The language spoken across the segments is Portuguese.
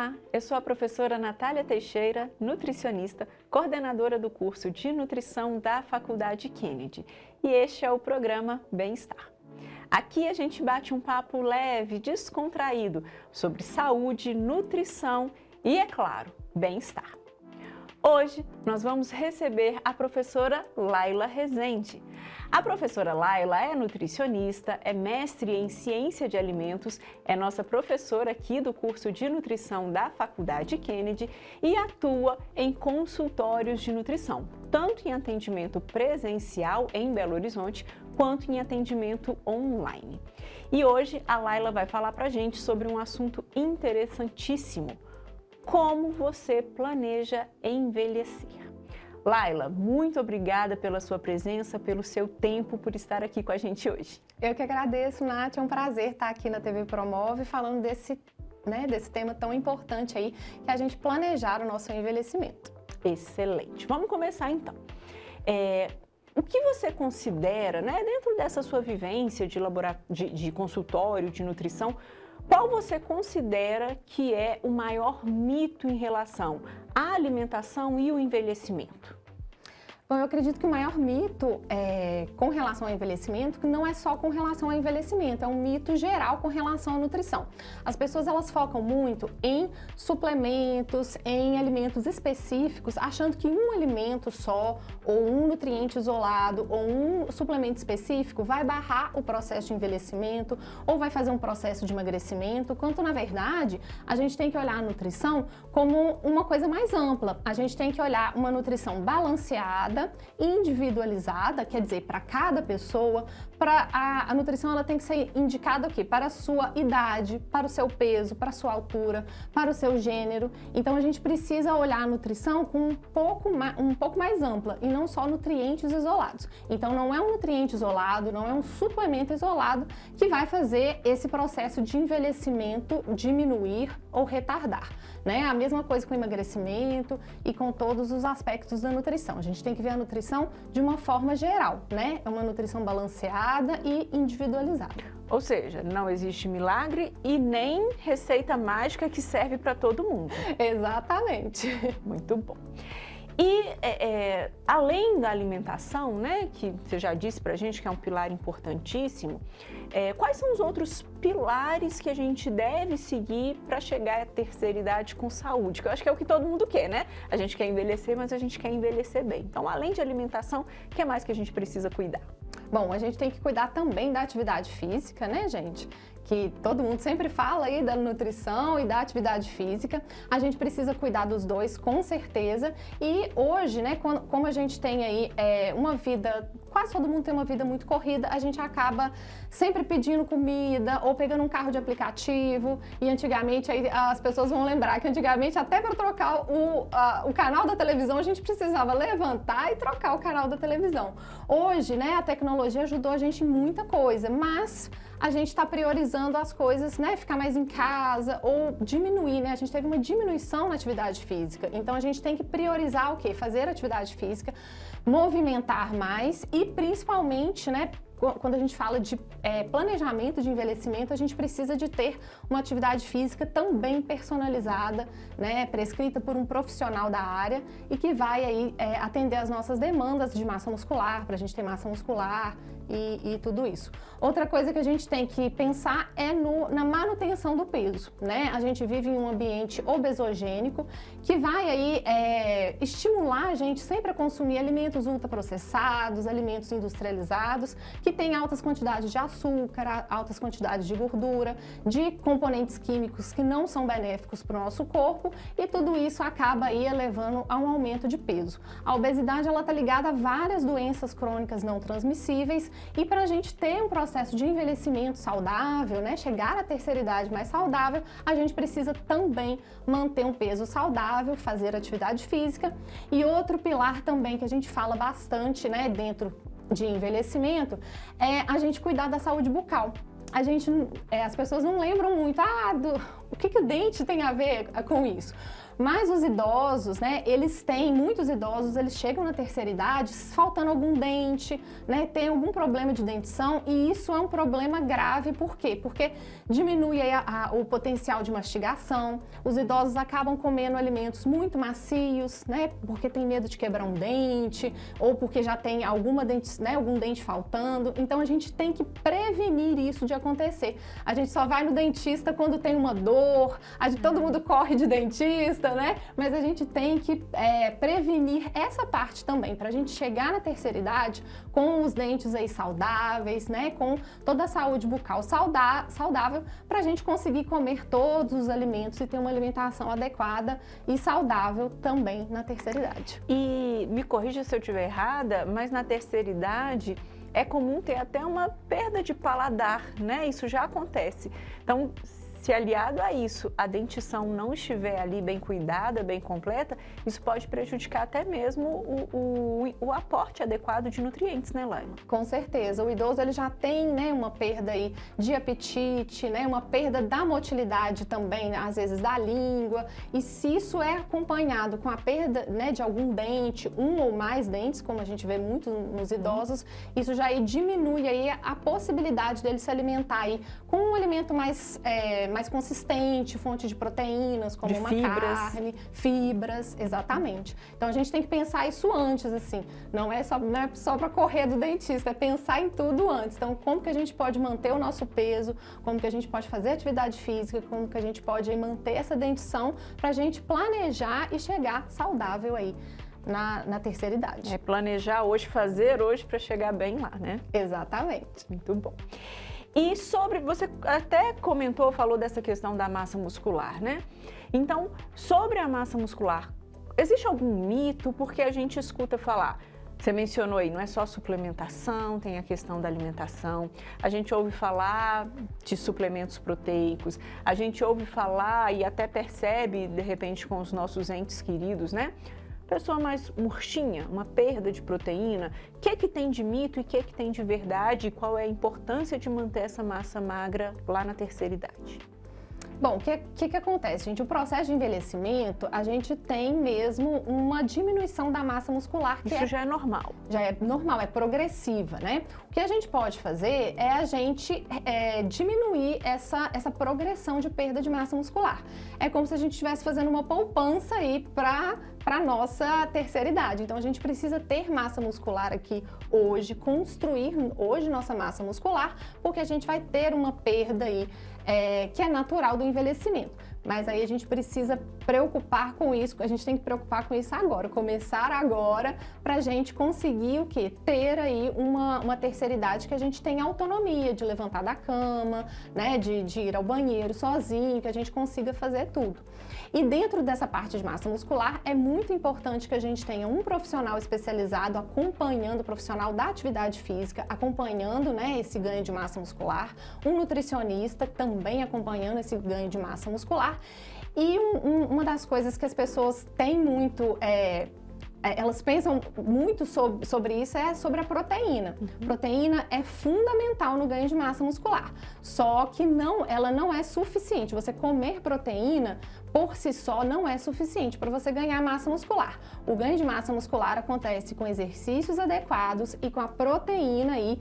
Olá, eu sou a professora Natália Teixeira, nutricionista, coordenadora do curso de nutrição da Faculdade Kennedy, e este é o programa Bem-Estar. Aqui a gente bate um papo leve, descontraído sobre saúde, nutrição e, é claro, bem-estar. Hoje nós vamos receber a professora Laila Rezende. A professora Laila é nutricionista, é mestre em ciência de alimentos, é nossa professora aqui do curso de nutrição da Faculdade Kennedy e atua em consultórios de nutrição, tanto em atendimento presencial em Belo Horizonte, quanto em atendimento online. E hoje a Laila vai falar pra gente sobre um assunto interessantíssimo: como você planeja envelhecer. Laila, muito obrigada pela sua presença, pelo seu tempo, por estar aqui com a gente hoje. Eu que agradeço, Nath, é um prazer estar aqui na TV Promove falando desse tema tão importante aí, que é a gente planejar o nosso envelhecimento. Excelente. Vamos começar então. O que você considera, dentro dessa sua vivência de consultório, de nutrição, qual você considera que é o maior mito em relação à alimentação e o envelhecimento? Bom, eu acredito que o maior mito com relação ao envelhecimento, que não é só com relação ao envelhecimento, é um mito geral com relação à nutrição. As pessoas, elas focam muito em suplementos, em alimentos específicos, achando que um alimento só, ou um nutriente isolado, ou um suplemento específico vai barrar o processo de envelhecimento, ou vai fazer um processo de emagrecimento, quando na verdade a gente tem que olhar a nutrição como uma coisa mais ampla. A gente tem que olhar uma nutrição balanceada, individualizada, quer dizer, para cada pessoa. A nutrição, ela tem que ser indicada o quê? Para a sua idade, para o seu peso, para a sua altura, para o seu gênero. Então a gente precisa olhar a nutrição com um pouco mais ampla e não só nutrientes isolados. Então não é um nutriente isolado, não é um suplemento isolado que vai fazer esse processo de envelhecimento diminuir ou retardar, né? A mesma coisa com o emagrecimento e com todos os aspectos da nutrição. A gente tem que ver a nutrição de uma forma geral, né? É uma nutrição balanceada e individualizada. Ou seja, não existe milagre e nem receita mágica que serve para todo mundo. Exatamente. Muito bom. E além da alimentação, que você já disse pra gente que é um pilar importantíssimo, quais são os outros pilares que a gente deve seguir para chegar à terceira idade com saúde? Que eu acho que é o que todo mundo quer, né? A gente quer envelhecer, mas a gente quer envelhecer bem. Então, além de alimentação, o que mais que a gente precisa cuidar? Bom, a gente tem que cuidar também da atividade física, né, gente? Que todo mundo sempre fala aí da nutrição e da atividade física. A gente precisa cuidar dos dois, com certeza. E hoje, né, como a gente tem aí uma vida, quase todo mundo tem uma vida muito corrida, a gente acaba sempre pedindo comida ou pegando um carro de aplicativo. E antigamente, aí as pessoas vão lembrar que antigamente, até para trocar o canal da televisão, a gente precisava levantar e trocar o canal da televisão. Hoje, né, a tecnologia ajudou a gente em muita coisa, mas a gente está priorizando as coisas, né? Ficar mais em casa ou diminuir, né? A gente teve uma diminuição na atividade física. Então a gente tem que priorizar o quê? Fazer atividade física, movimentar mais e principalmente, né? Quando a gente fala de planejamento de envelhecimento, a gente precisa de ter uma atividade física também personalizada, né, prescrita por um profissional da área e que vai aí atender as nossas demandas de massa muscular, para a gente ter massa muscular e tudo isso. Outra coisa que a gente tem que pensar é na manutenção do peso, né? A gente vive em um ambiente obesogênico que vai aí estimular a gente sempre a consumir alimentos ultraprocessados, alimentos industrializados, que tem altas quantidades de açúcar, altas quantidades de gordura, de componentes químicos que não são benéficos para o nosso corpo, e tudo isso acaba aí levando a um aumento de peso. A obesidade, ela está ligada a várias doenças crônicas não transmissíveis, e para a gente ter um processo de envelhecimento saudável, né, chegar à terceira idade mais saudável, a gente precisa também manter um peso saudável, fazer atividade física. E outro pilar também que a gente fala bastante, né, dentro de envelhecimento, é a gente cuidar da saúde bucal. As pessoas não lembram muito o que o dente tem a ver com isso? Mas os idosos, né, muitos idosos, eles chegam na terceira idade faltando algum dente, né, tem algum problema de dentição, e isso é um problema grave. Por quê? Porque diminui aí o potencial de mastigação, os idosos acabam comendo alimentos muito macios, né, porque tem medo de quebrar um dente, ou porque já tem algum dente faltando. Então a gente tem que prevenir isso de acontecer. A gente só vai no dentista quando tem uma dor, todo mundo corre de dentista, né? Mas a gente tem que prevenir essa parte também, para a gente chegar na terceira idade com os dentes aí saudáveis, né? Com toda a saúde bucal saudável, para a gente conseguir comer todos os alimentos e ter uma alimentação adequada e saudável também na terceira idade. E me corrija se eu estiver errada, mas na terceira idade é comum ter até uma perda de paladar, né? Isso já acontece. Então, se aliado a isso, a dentição não estiver ali bem cuidada, bem completa, isso pode prejudicar até mesmo o aporte adequado de nutrientes, né, Laila? Com certeza. O idoso ele já tem, né, uma perda aí de apetite, né, uma perda da motilidade também, né, às vezes da língua. E se isso é acompanhado com a perda, né, de algum dente, um ou mais dentes, como a gente vê muito nos idosos, isso já aí diminui aí a possibilidade dele se alimentar aí com um alimento mais consistente, fonte de proteínas, como uma carne, fibras, exatamente. Então a gente tem que pensar isso antes, assim, não é só para correr do dentista, é pensar em tudo antes. Então, como que a gente pode manter o nosso peso, como que a gente pode fazer atividade física, como que a gente pode aí manter essa dentição para a gente planejar e chegar saudável aí na terceira idade. É planejar hoje, fazer hoje para chegar bem lá, né? Exatamente. Muito bom. E você até falou dessa questão da massa muscular, né? Então, sobre a massa muscular, existe algum mito? Porque a gente escuta falar, você mencionou aí, não é só suplementação, tem a questão da alimentação, a gente ouve falar de suplementos proteicos, a gente ouve falar e até percebe, de repente, com os nossos entes queridos, né? Pessoa mais murchinha, uma perda de proteína, o que tem de mito e o que tem de verdade, e qual é a importância de manter essa massa magra lá na terceira idade? Bom, o que acontece, gente? O processo de envelhecimento, a gente tem mesmo uma diminuição da massa muscular. Isso já é normal. Já é normal, é progressiva, né? O que a gente pode fazer é a gente diminuir essa progressão de perda de massa muscular. É como se a gente estivesse fazendo uma poupança aí para a nossa terceira idade. Então, a gente precisa ter massa muscular aqui hoje, construir hoje nossa massa muscular, porque a gente vai ter uma perda aí que é natural do envelhecimento. Mas aí a gente precisa preocupar com isso, a gente tem que preocupar com isso agora, começar agora, para a gente conseguir o quê? Ter aí uma terceira idade que a gente tenha autonomia de levantar da cama, né? De ir ao banheiro sozinho, que a gente consiga fazer tudo. E dentro dessa parte de massa muscular, é muito importante que a gente tenha um profissional especializado acompanhando, o profissional da atividade física, acompanhando, né, esse ganho de massa muscular, um nutricionista também acompanhando esse ganho de massa muscular. E uma das coisas que as pessoas têm muito, elas pensam muito sobre isso, é sobre a proteína. Proteína é fundamental no ganho de massa muscular, só que ela não é suficiente. Você comer proteína por si só não é suficiente para você ganhar massa muscular. O ganho de massa muscular acontece com exercícios adequados e com a proteína aí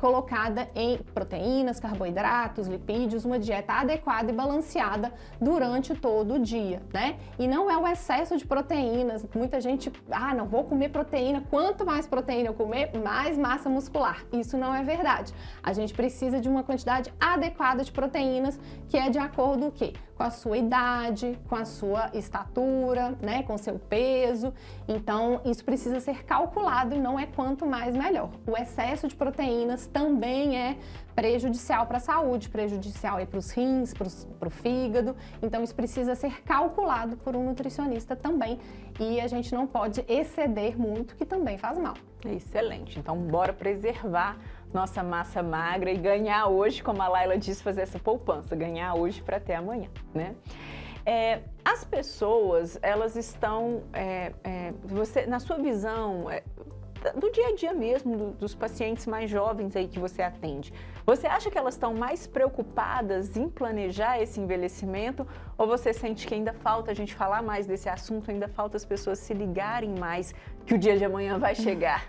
colocada em proteínas, carboidratos, lipídios, uma dieta adequada e balanceada durante todo o dia, né? E não é o excesso de proteínas. Muita gente, não vou comer proteína. Quanto mais proteína eu comer, mais massa muscular. Isso não é verdade. A gente precisa de uma quantidade adequada de proteínas, que é de acordo com o quê? Com a sua idade, com a sua estatura, né? Com o seu peso. Então, isso precisa ser calculado e não é quanto mais melhor. O excesso de proteínas também é prejudicial para a saúde, prejudicial para os rins, para o fígado. Então, isso precisa ser calculado por um nutricionista também. E a gente não pode exceder muito, que também faz mal. Excelente. Então, bora preservar nossa massa magra e ganhar hoje, como a Laila disse, fazer essa poupança, ganhar hoje para ter amanhã, né? As pessoas, elas estão, na sua visão, do dia a dia mesmo, dos pacientes mais jovens aí que você atende. Você acha que elas estão mais preocupadas em planejar esse envelhecimento ou você sente que ainda falta a gente falar mais desse assunto, ainda falta as pessoas se ligarem mais que o dia de amanhã vai chegar?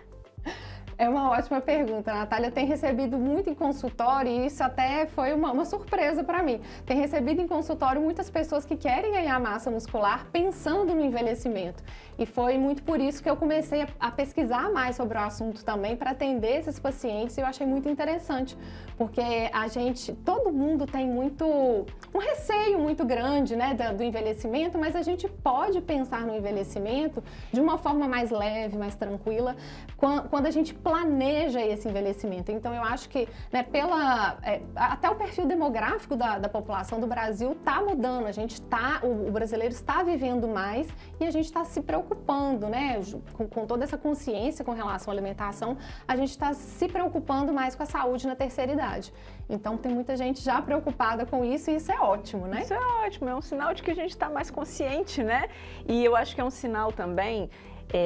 É uma ótima pergunta, Natália. Tem recebido muito em consultório e isso até foi uma surpresa para mim. Tem recebido em consultório muitas pessoas que querem ganhar massa muscular pensando no envelhecimento. E foi muito por isso que eu comecei a pesquisar mais sobre o assunto também para atender esses pacientes e eu achei muito interessante, porque todo mundo tem um receio muito grande, né, do envelhecimento, mas a gente pode pensar no envelhecimento de uma forma mais leve, mais tranquila, quando a gente planeja esse envelhecimento. Então eu acho que, né, até o perfil demográfico da população do Brasil está mudando, o brasileiro está vivendo mais e a gente está se preocupando, né, com toda essa consciência com relação à alimentação, a gente está se preocupando mais com a saúde na terceira idade. Então tem muita gente já preocupada com isso e isso é ótimo, né? Isso é ótimo, é um sinal de que a gente está mais consciente, né? E eu acho que é um sinal também,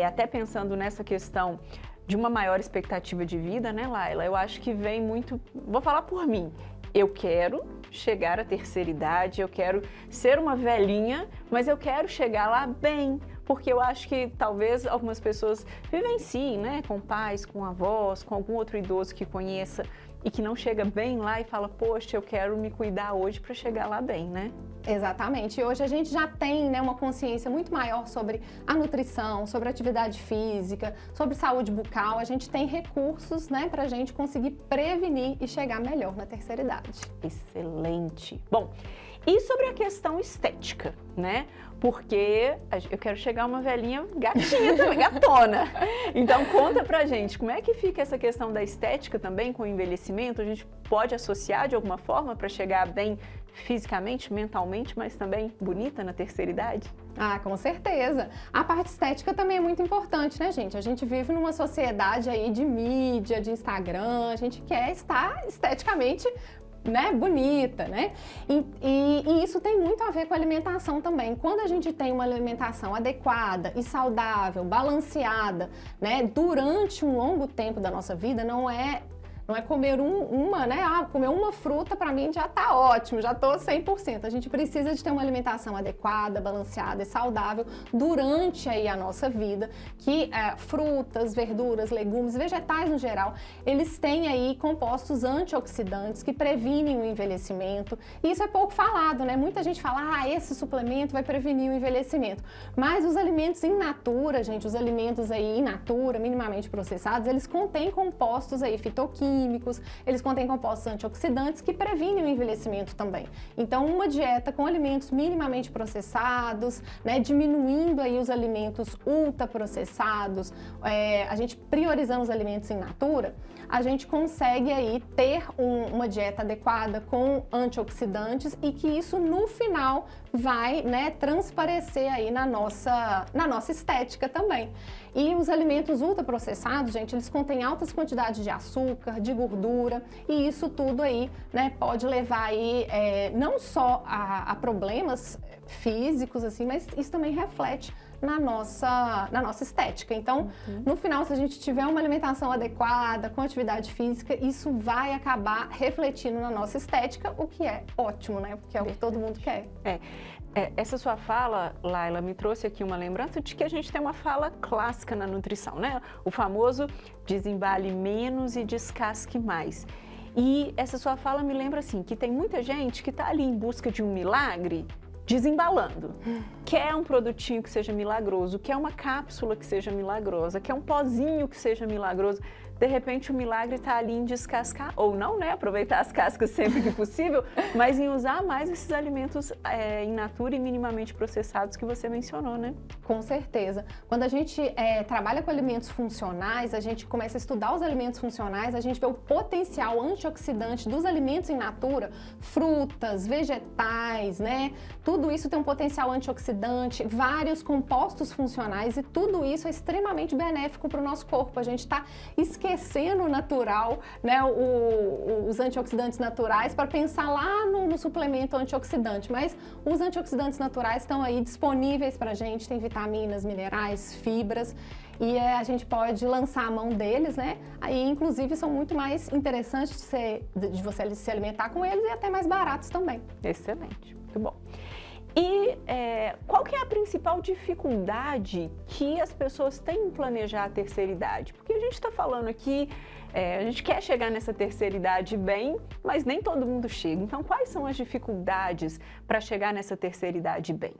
até pensando nessa questão de uma maior expectativa de vida, né, Laila? Eu acho que vem muito, vou falar por mim, eu quero chegar à terceira idade, eu quero ser uma velhinha, mas eu quero chegar lá bem, porque eu acho que talvez algumas pessoas vivenciem, né, com pais, com avós, com algum outro idoso que conheça e que não chega bem lá e fala, poxa, eu quero me cuidar hoje para chegar lá bem, né? Exatamente. E hoje a gente já tem, né, uma consciência muito maior sobre a nutrição, sobre a atividade física, sobre saúde bucal. A gente tem recursos, né, para a gente conseguir prevenir e chegar melhor na terceira idade. Excelente. Bom, e sobre a questão estética, né? Porque eu quero chegar uma velhinha gatinha também, gatona. Então conta pra gente, como é que fica essa questão da estética também com o envelhecimento? A gente pode associar de alguma forma para chegar bem fisicamente, mentalmente, mas também bonita na terceira idade? Ah, com certeza. A parte estética também é muito importante, né, gente? A gente vive numa sociedade aí de mídia, de Instagram, a gente quer estar esteticamente, né, bonita, né? E isso tem muito a ver com a alimentação também. Quando a gente tem uma alimentação adequada e saudável, balanceada, né, durante um longo tempo da nossa vida, não é comer comer uma fruta para mim já tá ótimo, já tô 100%. A gente precisa de ter uma alimentação adequada, balanceada e saudável durante aí a nossa vida, que frutas, verduras, legumes, vegetais no geral, eles têm aí compostos antioxidantes que previnem o envelhecimento. E isso é pouco falado, né? Muita gente fala, esse suplemento vai prevenir o envelhecimento. Mas os alimentos in natura, gente, os alimentos aí in natura, minimamente processados, eles contêm compostos aí fitoquímicos, eles contêm compostos antioxidantes que previnem o envelhecimento também. Então, uma dieta com alimentos minimamente processados, né, diminuindo aí os alimentos ultraprocessados, a gente priorizando os alimentos in natura, a gente consegue aí ter uma dieta adequada com antioxidantes e que isso no final vai, né, transparecer aí na nossa estética também. E os alimentos ultraprocessados, gente, eles contêm altas quantidades de açúcar, de gordura e isso tudo aí, né, pode levar aí não só a problemas físicos, assim, mas isso também reflete na nossa estética. Então, no final, se a gente tiver uma alimentação adequada, com atividade física, isso vai acabar refletindo na nossa estética, o que é ótimo, né? Porque é o que todo mundo quer. Essa sua fala, Laila, me trouxe aqui uma lembrança de que a gente tem uma fala clássica na nutrição, né? O famoso desembale menos e descasque mais. E essa sua fala me lembra, assim, que tem muita gente que está ali em busca de um milagre, desembalando. Quer um produtinho que seja milagroso, quer uma cápsula que seja milagrosa, quer um pozinho que seja milagroso. De repente o milagre está ali em descascar, ou não, né? Aproveitar as cascas sempre que possível, mas em usar mais esses alimentos in natura e minimamente processados que você mencionou, né? Com certeza. Quando a gente trabalha com alimentos funcionais, a gente começa a estudar os alimentos funcionais, a gente vê o potencial antioxidante dos alimentos in natura, frutas, vegetais, né? Tudo isso tem um potencial antioxidante, vários compostos funcionais e tudo isso é extremamente benéfico para o nosso corpo. A gente está esquecendo o natural, né, os antioxidantes naturais para pensar lá no suplemento antioxidante, mas os antioxidantes naturais estão aí disponíveis para a gente, tem vitaminas, minerais, fibras e a gente pode lançar a mão deles, né? Aí, inclusive, são muito mais interessantes de você se alimentar com eles e até mais baratos também. Excelente, muito bom. E qual que é a principal dificuldade que as pessoas têm em planejar a terceira idade? Porque a gente está falando aqui, a gente quer chegar nessa terceira idade bem, mas nem todo mundo chega. Então, quais são as dificuldades para chegar nessa terceira idade bem?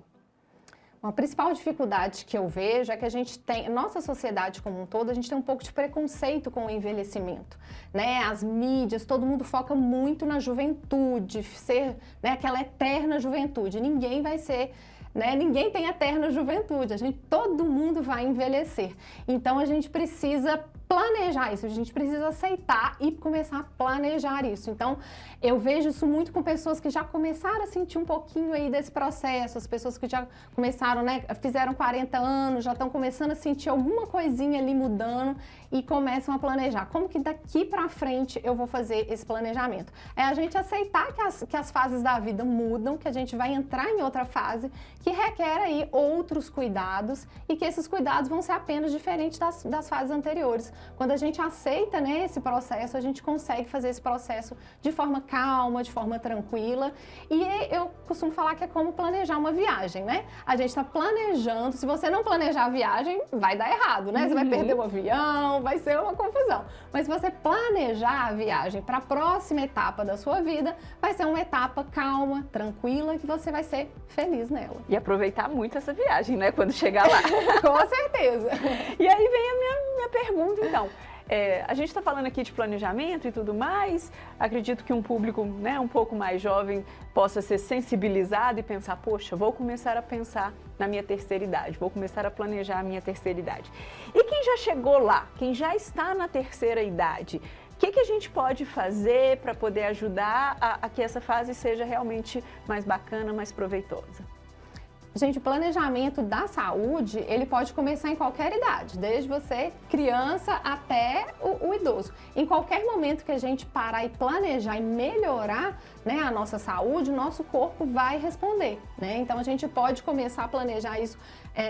A principal dificuldade que eu vejo é que a gente tem, nossa sociedade como um todo, a gente tem um pouco de preconceito com o envelhecimento, né? As mídias, todo mundo foca muito na juventude, ser, né, aquela eterna juventude. Ninguém vai ser, né? Ninguém tem eterna juventude. Todo mundo vai envelhecer. Então a gente precisa planejar isso, a gente precisa aceitar e começar a planejar isso. Então, eu vejo isso muito com pessoas que já começaram a sentir um pouquinho aí desse processo, as pessoas que já começaram, né, fizeram 40 anos, já estão começando a sentir alguma coisinha ali mudando e começam a planejar. Como que daqui para frente eu vou fazer esse planejamento? É a gente aceitar que as fases da vida mudam, que a gente vai entrar em outra fase que requer aí outros cuidados e que esses cuidados vão ser apenas diferentes das fases anteriores. Quando a gente aceita, né, esse processo, a gente consegue fazer esse processo de forma calma, de forma tranquila. E eu costumo falar que é como planejar uma viagem, né? A gente está planejando, se você não planejar a viagem, vai dar errado, né? Você vai perder o avião, vai ser uma confusão. Mas se você planejar a viagem para a próxima etapa da sua vida, vai ser uma etapa calma, tranquila, que você vai ser feliz nela. E aproveitar muito essa viagem, né? Quando chegar lá. Com certeza. E aí vem a minha pergunta, então. A gente está falando aqui de planejamento e tudo mais, acredito que um público, né, um pouco mais jovem possa ser sensibilizado e pensar, poxa, vou começar a pensar na minha terceira idade, vou começar a planejar a minha terceira idade. E quem já chegou lá, quem já está na terceira idade, o que a gente pode fazer para poder ajudar a que essa fase seja realmente mais bacana, mais proveitosa? Gente, o planejamento da saúde, ele pode começar em qualquer idade, desde você criança até o idoso. Em qualquer momento que a gente parar e planejar e melhorar, né, a nossa saúde, o nosso corpo vai responder, né? Então a gente pode começar a planejar isso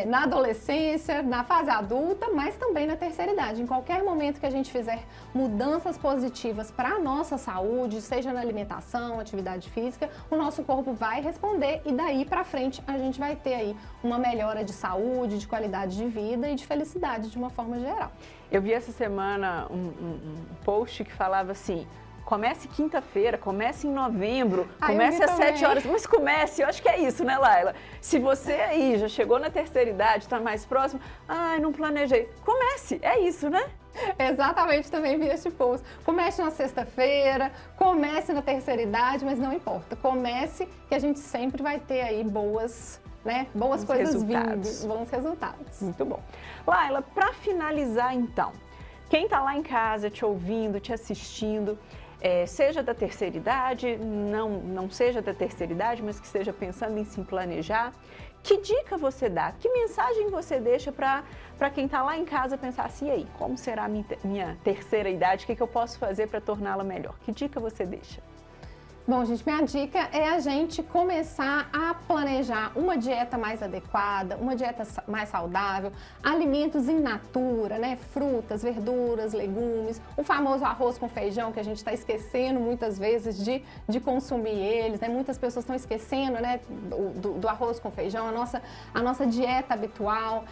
na adolescência, na fase adulta, mas também na terceira idade. Em qualquer momento que a gente fizer mudanças positivas para a nossa saúde, seja na alimentação, atividade física, o nosso corpo vai responder e daí para frente a gente vai ter aí uma melhora de saúde, de qualidade de vida e de felicidade de uma forma geral. Eu vi essa semana um post que falava assim, comece quinta-feira, comece em novembro, comece às 7 horas, mas comece, eu acho que é isso, né, Laila? Se você aí já chegou na terceira idade, está mais próximo, não planejei, comece, é isso, né? Exatamente, também vi esse post. Comece na sexta-feira, comece na terceira idade, mas não importa, comece que a gente sempre vai ter aí boas coisas vindo, bons resultados. Muito bom. Laila, para finalizar então, quem está lá em casa te ouvindo, te assistindo, seja da terceira idade, não seja da terceira idade, mas que esteja pensando em se planejar, que dica você dá? Que mensagem você deixa para quem está lá em casa pensar assim, e aí, como será a minha terceira idade? O que eu posso fazer para torná-la melhor? Que dica você deixa? Bom, gente, minha dica é a gente começar a planejar uma dieta mais adequada, uma dieta mais saudável, alimentos in natura, né? Frutas, verduras, legumes, o famoso arroz com feijão que a gente está esquecendo muitas vezes de consumir eles, né? Muitas pessoas estão esquecendo, né, do arroz com feijão, a nossa dieta habitual.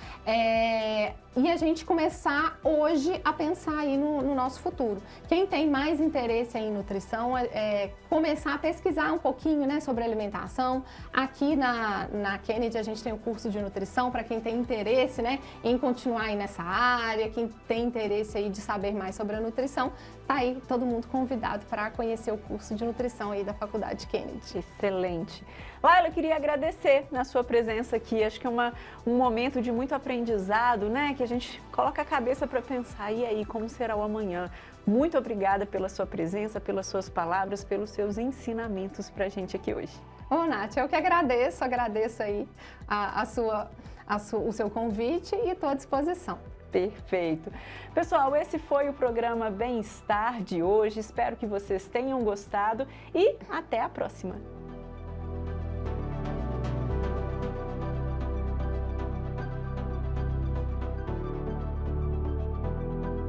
E a gente começar hoje a pensar aí no nosso futuro. Quem tem mais interesse em nutrição começar a pesquisar um pouquinho, né, sobre alimentação. Aqui na Kennedy a gente tem o curso de nutrição para quem tem interesse, né, em continuar aí nessa área, quem tem interesse aí de saber mais sobre a nutrição, tá aí todo mundo convidado para conhecer o curso de nutrição aí da Faculdade Kennedy. Excelente. Laila, eu queria agradecer na sua presença aqui, acho que é um momento de muito aprendizado, né, que a gente coloca a cabeça para pensar, e aí, como será o amanhã? Muito obrigada pela sua presença, pelas suas palavras, pelos seus ensinamentos para a gente aqui hoje. Ô, Nath, eu que agradeço aí o seu convite e estou à disposição. Perfeito. Pessoal, esse foi o programa Bem-Estar de hoje. Espero que vocês tenham gostado e até a próxima.